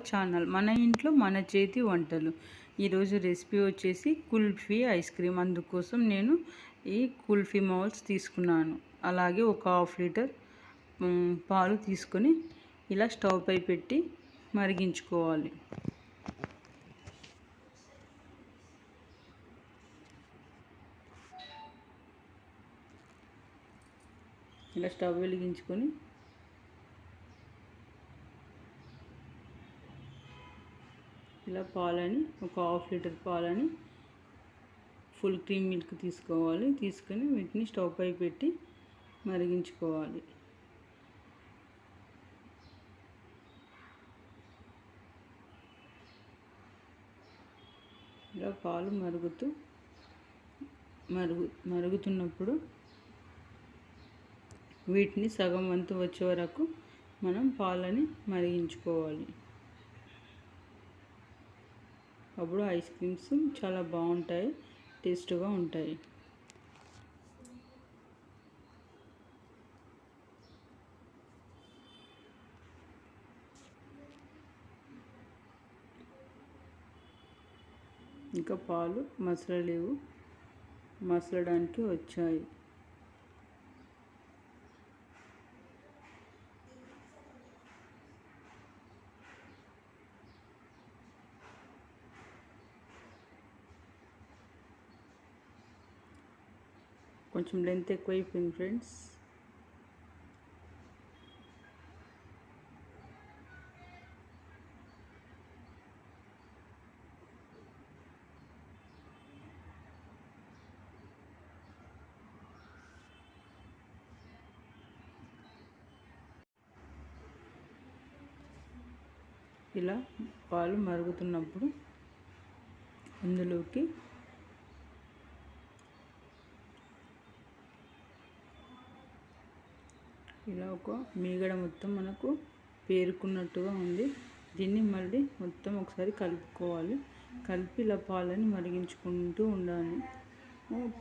Channel మన ఇంట్లో మన చేతి వంటలు. ఈరోజు రెసిపీ వచ్చేసి కుల్ఫీ ఐస్ క్రీమ్. అందుకోసం నేను ఈ కుల్ఫీ మౌల్స్ తీసుకున్నాను. అలాగే ఒక హాఫ్ లీటర్ పాలు తీసుకొని ఇలా స్టవ్ పై పెట్టి మరిగించుకోవాలి. ఇలా స్టవ్ వెలిగించుకొని ఇలా పాలని ఒక హాఫ్ లీటర్ పాలని ఫుల్ క్రీమ్ మిల్క్ తీసుకోవాలి. తీసుకొని వీటిని స్టవ్ పై పెట్టి మరిగించుకోవాలి. ఇలా పాలు మరుగుతున్నప్పుడు వీటిని సగం వంతు వచ్చే వరకు మనం పాలని మరిగించుకోవాలి. అప్పుడు ఐస్ క్రీమ్స్ చాలా బాగుంటాయి, టేస్ట్గా ఉంటాయి. ఇంకా పాలు మసలడానికి వచ్చాయి. కొంచెం లెంత్ ఎక్కువైపోయింది ఫ్రెండ్స్. ఇలా పాలు మరుగుతున్నప్పుడు అందులోకి ఇలా ఒక మీగడ మొత్తం మనకు పేరుకున్నట్టుగా ఉంది. దీన్ని మళ్ళీ మొత్తం ఒకసారి కలుపుకోవాలి. కలిపి ఇలా పాలని మరిగించుకుంటూ ఉండాలి.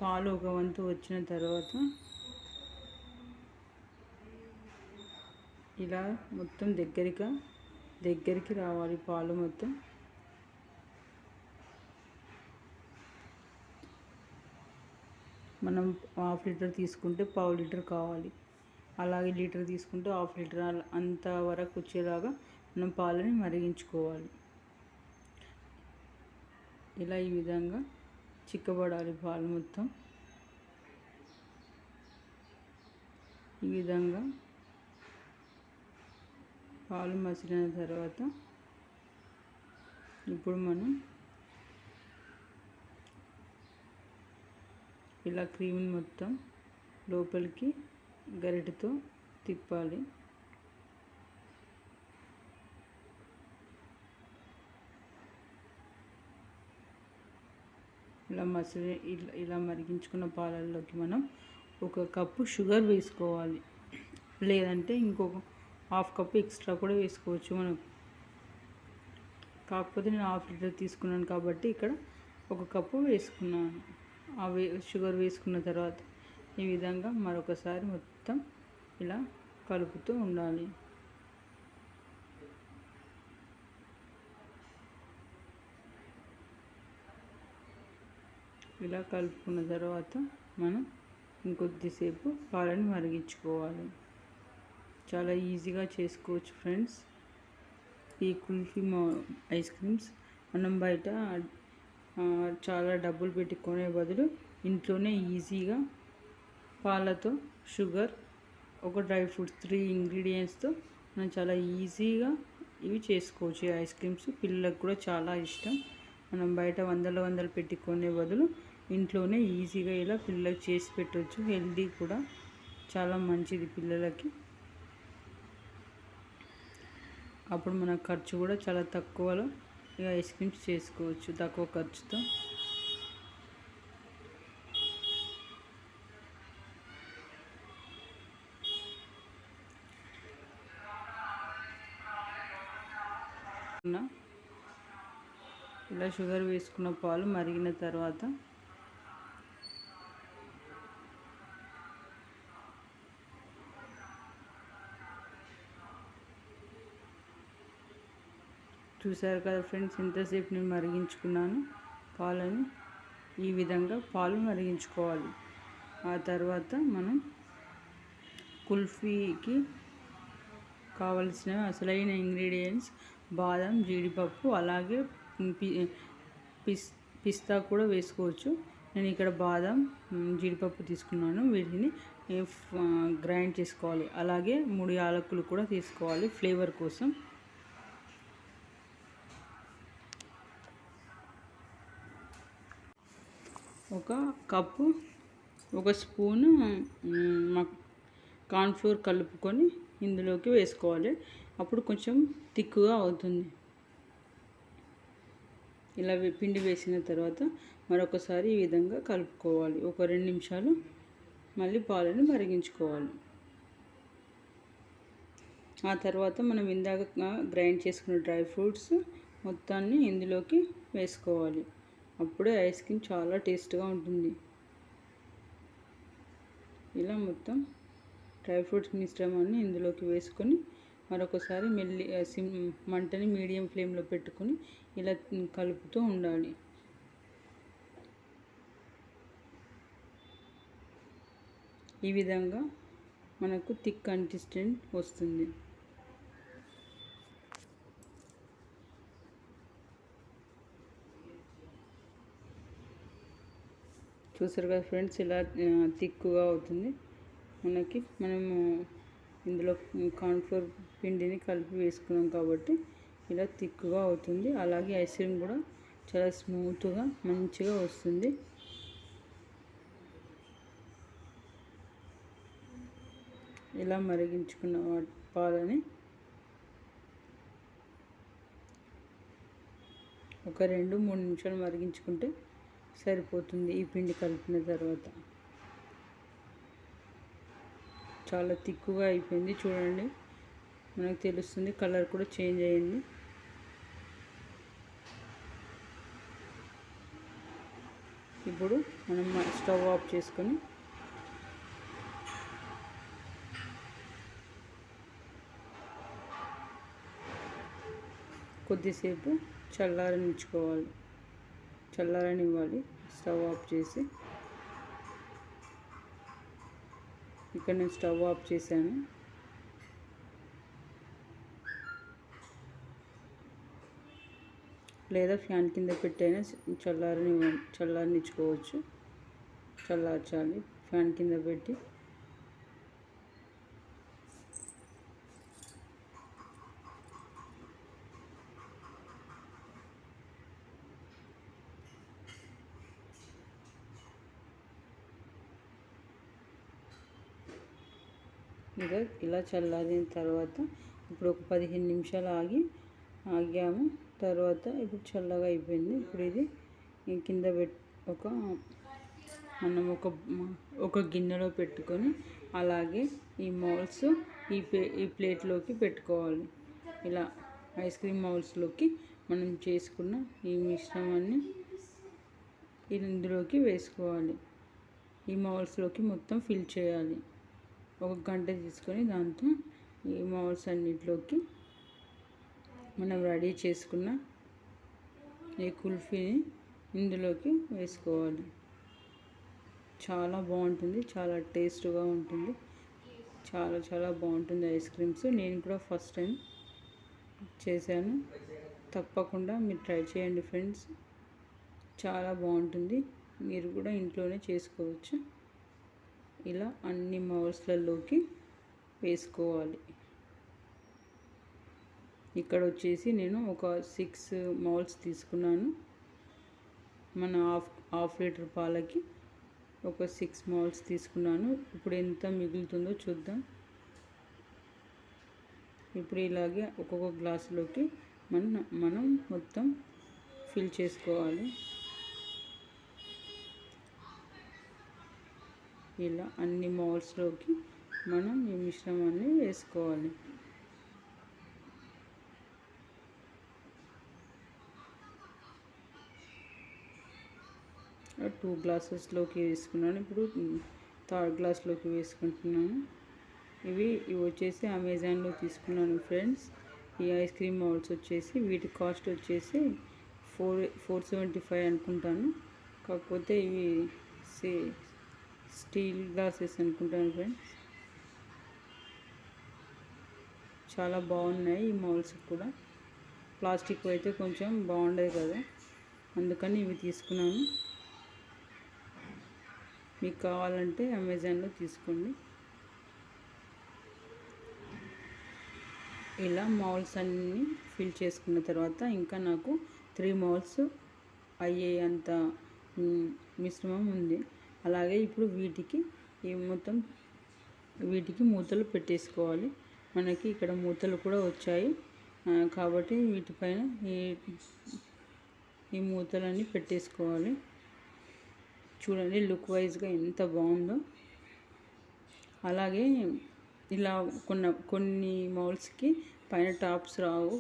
పాలు ఒక వంతు వచ్చిన తర్వాత ఇలా మొత్తం దగ్గరికి రావాలి పాలు మొత్తం. మనం హాఫ్ లీటర్ తీసుకుంటే పావు లీటర్ కావాలి. అలాగే లీటర్ తీసుకుంటే హాఫ్ లీటర్ అంత వరకు వచ్చేలాగా మనం పాలని మరిగించుకోవాలి. ఇలా ఈ విధంగా చిక్కబడాలి పాలు మొత్తం. ఈ విధంగా పాలు మసిలిన తర్వాత ఇప్పుడు మనం ఇలా క్రీమ్ని మొత్తం లోపలికి గరిటెతో తిప్పాలి. ఇలా మరిగించుకున్న పాలల్లోకి మనం ఒక కప్పు షుగర్ వేసుకోవాలి. లేదంటే ఇంకొక హాఫ్ కప్పు ఎక్స్ట్రా కూడా వేసుకోవచ్చు మనం. కాకపోతే నేను హాఫ్ లీటర్ తీసుకున్నాను కాబట్టి ఇక్కడ ఒక కప్పు వేసుకున్నాను. షుగర్ వేసుకున్న తర్వాత ఈ విధంగా మరొకసారి మొత్తం ఇలా కలుపుతూ ఉండాలి. ఇలా కలుపుకున్న తర్వాత మనం ఇంకొద్దిసేపు పాలని మరిగించుకోవాలి. చాలా ఈజీగా చేసుకోవచ్చు ఫ్రెండ్స్ ఈ కుల్ఫీ ఐస్ క్రీమ్స్. మనం బయట చాలా డబ్బులు పెట్టి కొనే బదులు ఇంట్లోనే ఈజీగా పాలతో, షుగర్, ఒక డ్రై ఫ్రూట్స్ 3 ఇంగ్రీడియంట్స్తో మనం చాలా ఈజీగా ఇవి చేసుకోవచ్చు. ఈ ఐస్ క్రీమ్స్ పిల్లలకు కూడా చాలా ఇష్టం. మనం బయట వందలు పెట్టి కొనే బదులు ఇంట్లోనే ఈజీగా ఇలా పిల్లలకు చేసి పెట్టవచ్చు. హెల్దీ కూడా, చాలా మంచిది పిల్లలకి. అప్పుడు మన ఖర్చు కూడా చాలా తక్కువలో ఈ ఐస్ క్రీమ్స్ చేసుకోవచ్చు, తక్కువ ఖర్చుతో. ఇలా షుగర్ వేసుకున్న పాలు మరిగిన తర్వాత చూసారు కదా ఫ్రెండ్స్, ఇంతసేపు నేను మరిగించుకున్నాను పాలని. ఈ విధంగా పాలు మరిగించుకోవాలి. ఆ తర్వాత మనం కుల్ఫీకి కావలసిన అసలైన ఇంగ్రీడియంట్స్ బాదం, జీడిపప్పు, అలాగే పిస్తా కూడా వేసుకోవచ్చు. నేను ఇక్కడ బాదం, జీడిపప్పు తీసుకున్నాను. వీటిని గ్రైండ్ చేసుకోవాలి. అలాగే 3 యాలకులు కూడా తీసుకోవాలి ఫ్లేవర్ కోసం. ఒక కప్పు, 1 స్పూను కార్న్ఫ్లోర్ కలుపుకొని ఇందులోకి వేసుకోవాలి. అప్పుడు కొంచెం థిక్గా అవుతుంది. ఇలా పిండి వేసిన తర్వాత మరొకసారి ఈ విధంగా కలుపుకోవాలి. ఒక 2 నిమిషాలు మళ్ళీ పాలను మరిగించుకోవాలి. ఆ తర్వాత మనం ఇందాక గ్రైండ్ చేసుకున్న డ్రై ఫ్రూట్స్ మొత్తాన్ని ఇందులోకి వేసుకోవాలి. అప్పుడే ఐస్ క్రీమ్ చాలా టేస్ట్గా ఉంటుంది. ఇలా మొత్తం డ్రై ఫ్రూట్స్ మిశ్రమాన్ని ఇందులోకి వేసుకొని మరొకసారి మంటని మీడియం ఫ్లేమ్లో పెట్టుకొని ఇలా కలుపుతూ ఉండాలి. ఈ విధంగా మనకు థిక్ కన్సిస్టెంట్ వస్తుంది. చూసారు కదా ఫ్రెండ్స్, ఇలా థిక్గా అవుతుంది. మనము ఇందులో కార్న్ఫ్లోర్ పిండిని కలిపి వేసుకున్నాం కాబట్టి ఇలా థిక్గా అవుతుంది. అలాగే ఐస్ క్రీమ్ కూడా చాలా స్మూత్గా మంచిగా వస్తుంది. ఇలా మరిగించుకున్న పాలని ఒక 2-3 నిమిషాలు మరిగించుకుంటే సరిపోతుంది. ఈ పిండి కలిపిన తర్వాత చాలా థిక్గా అయిపోయింది. చూడండి, మనకు తెలుస్తుంది. కలర్ కూడా చేంజ్ అయ్యింది. ఇప్పుడు మనం స్టవ్ ఆఫ్ చేసుకొని కొద్దిసేపు చల్లారనివ్వాలి. స్టవ్ ఆఫ్ చేసి, ఇక్కడ నేను స్టవ్ ఆఫ్ చేశాను. లేదా ఫ్యాన్ కింద పెట్టైనా చల్లారనిచ్చుకోవచ్చు. చల్లార్చాలి ఫ్యాన్ కింద పెట్టి. ఇలా చల్లారిన తర్వాత ఇప్పుడు ఒక 15 నిమిషాలు ఆగాము. తర్వాత ఇప్పుడు చల్లగా అయిపోయింది. ఇప్పుడు ఇది కింద మనం ఒక గిన్నెలో పెట్టుకొని అలాగే ఈ మౌల్డ్స్ ఈ ప్లేట్లోకి పెట్టుకోవాలి. ఇలా ఐస్ క్రీమ్ మౌల్డ్స్లోకి మనం చేసుకున్న ఈ మిశ్రమాన్ని ఇందులోకి వేసుకోవాలి. ఈ మౌల్డ్స్లోకి మొత్తం ఫిల్ చేయాలి. 1 గంట తీసుకొని దాంతో ఈ మౌల్డ్స్ అన్నిటిలోకి మనం రెడీ చేసుకున్న ఈ కుల్ఫీని ఇందులోకి వేసుకోవాలి. చాలా బాగుంటుంది, చాలా టేస్ట్గా ఉంటుంది, చాలా చాలా బాగుంటుంది ఐస్ క్రీమ్స్. నేను కూడా ఫస్ట్ టైం చేశాను. తప్పకుండా మీరు ట్రై చేయండి ఫ్రెండ్స్, చాలా బాగుంటుంది. మీరు కూడా ఇంట్లోనే చేసుకోవచ్చు. ఇలా అన్ని మౌల్డ్స్లలోకి వేసుకోవాలి. ఇక్కడ వచ్చేసి నేను ఒక 6 మౌల్డ్స్ తీసుకున్నాను. మన హాఫ్ లీటర్ పాలకి ఒక 6 మౌల్డ్స్ తీసుకున్నాను. ఇప్పుడు ఎంత మిగులుతుందో చూద్దాం. ఇప్పుడు ఇలాగే ఒక్కొక్క గ్లాసులోకి మనం మొత్తం ఫిల్ చేసుకోవాలి. ఇలా అన్ని మౌల్డ్స్లోకి మనం ఈ మిశ్రమాన్ని వేసుకోవాలి. టూ గ్లాసెస్లోకి వేసుకున్నాను. ఇప్పుడు 3rd గ్లాస్లోకి వేసుకుంటున్నాను. ఇవి వచ్చేసి అమెజాన్లో తీసుకున్నాను ఫ్రెండ్స్. ఈ ఐస్ క్రీమ్ మౌల్స్ వచ్చేసి వీటి కాస్ట్ వచ్చేసి 475 అనుకుంటాను. కాకపోతే ఇవి స్టీల్ గ్లాసెస్ అనుకుంటాను ఫ్రెండ్స్. చాలా బాగున్నాయి ఈ మౌల్స్ కూడా. ప్లాస్టిక్ అయితే కొంచెం బాగుండదు కదా, అందుకని ఇవి తీసుకున్నాను. మీకు కావాలంటే అమెజాన్లో తీసుకోండి. ఇలా మౌల్స్ అన్నీ ఫిల్ చేసుకున్న తర్వాత ఇంకా నాకు 3 మౌల్స్ అయ్యేంత మిశ్రమం ఉంది. అలాగే ఇప్పుడు వీటికి మూతలు పెట్టేసుకోవాలి. మనకి ఇక్కడ మూతలు కూడా వచ్చాయి కాబట్టి వీటిపైన ఈ మూతలన్నీ పెట్టేసుకోవాలి. చూడండి లుక్ వైజ్గా ఎంత బాగుందో. అలాగే ఇలా కొన్ని మౌల్స్కి పైన టాప్స్ రావు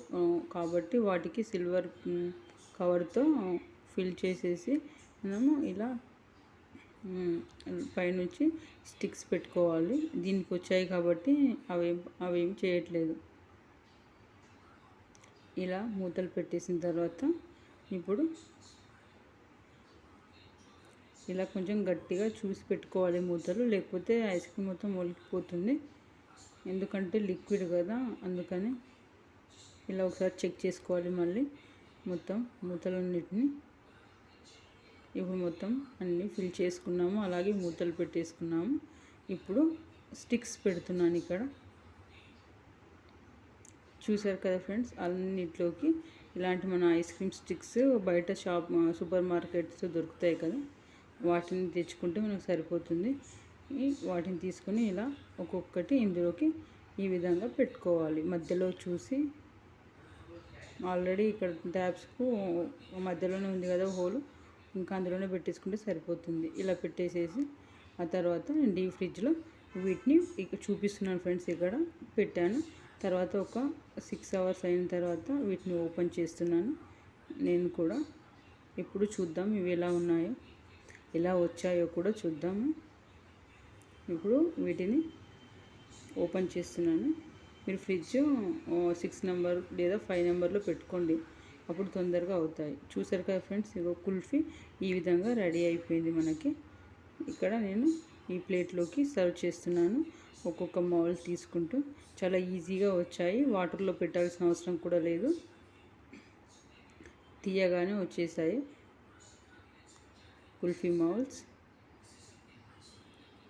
కాబట్టి వాటికి సిల్వర్ కవర్తో ఫిల్ చేసేసి మనము ఇలా పైనుంచి స్టిక్స్ పెట్టుకోవాలి. దీనికి వచ్చాయి కాబట్టి అవేం చేయట్లేదు. ఇలా మూతలు పెట్టేసిన తర్వాత ఇప్పుడు ఇలా కొంచెం గట్టిగా చూసి పెట్టుకోవాలి మూతలు, లేకపోతే ఐస్ క్రీమ్ మొత్తం ఒలికిపోతుంది. ఎందుకంటే లిక్విడ్ కదా, అందుకని ఇలా ఒకసారి చెక్ చేసుకోవాలి మళ్ళీ మొత్తం మూతలన్నిటిని. ఇప్పుడు మొత్తం అన్నీ ఫిల్ చేసుకున్నాము, అలాగే మూతలు పెట్టేసుకున్నాము. ఇప్పుడు స్టిక్స్ పెడుతున్నాను ఇక్కడ. చూసారు కదా ఫ్రెండ్స్, అన్నిట్లోకి ఇలాంటి మన ఐస్ క్రీమ్ స్టిక్స్ బయట సూపర్ మార్కెట్స్ దొరుకుతాయి కదా, వాటిని తెచ్చుకుంటే మనకు సరిపోతుంది. వాటిని తీసుకొని ఇలా ఒక్కొక్కటి ఇందులోకి ఈ విధంగా పెట్టుకోవాలి. మధ్యలో చూసి ఆల్రెడీ ఇక్కడ ట్యాప్స్కు మధ్యలోనే ఉంది కదా హోల్, ఇంకా అందులోనే పెట్టేసుకుంటే సరిపోతుంది. ఇలా పెట్టేసేసి ఆ తర్వాత నేను డీప్ ఫ్రిడ్జ్లో వీటిని చూపిస్తున్నాను ఫ్రెండ్స్. ఇక్కడ పెట్టాను. తర్వాత ఒక 6 అవర్స్ అయిన తర్వాత వీటిని ఓపెన్ చేస్తున్నాను నేను కూడా. ఇప్పుడు చూద్దాం ఇవి ఎలా ఉన్నాయో, ఎలా వచ్చాయో కూడా చూద్దాము. ఇప్పుడు వీటిని ఓపెన్ చేస్తున్నాను. మీరు ఫ్రిడ్జ్ 6 నెంబర్ లేదా 5 నెంబర్లో పెట్టుకోండి, అప్పుడు తొందరగా అవుతాయి. చూసారు కదా ఫ్రెండ్స్, ఇగో కుల్ఫీ ఈ విధంగా రెడీ అయిపోయింది మనకి. ఇక్కడ నేను ఈ ప్లేట్లోకి సర్వ్ చేస్తున్నాను. ఒక్కొక్క మౌల్ తీసుకుంటూ చాలా ఈజీగా వచ్చాయి. వాటర్లో పెట్టాల్సిన అవసరం కూడా లేదు, తీయగానే వచ్చేసాయి కుల్ఫీ మౌల్స్.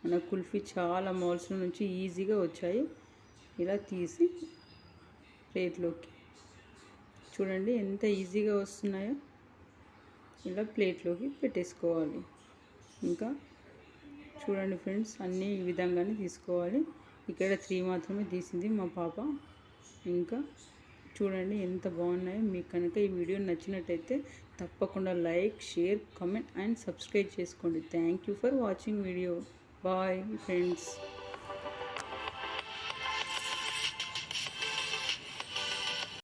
మన కుల్ఫీ చాలా మౌల్స్ నుంచి ఈజీగా వచ్చాయి. ఇలా తీసి ప్లేట్లోకి చూడండి ఎంత ఈజీగా వస్తున్నాయో. ఇలా ప్లేట్లోకి పెట్టేసుకోవాలి. ఇంకా చూడండి ఫ్రెండ్స్, అన్నీ ఈ విధంగానే తీసుకోవాలి. ఇక్కడ 3 మాత్రమే తీసింది మా పాప. ఇంకా చూడండి ఎంత బాగున్నాయో. మీకు కనుక ఈ వీడియో నచ్చినట్టయితే తప్పకుండా like, share, comment and subscribe చేసుకోండి. Thank you for watching video. Bye friends.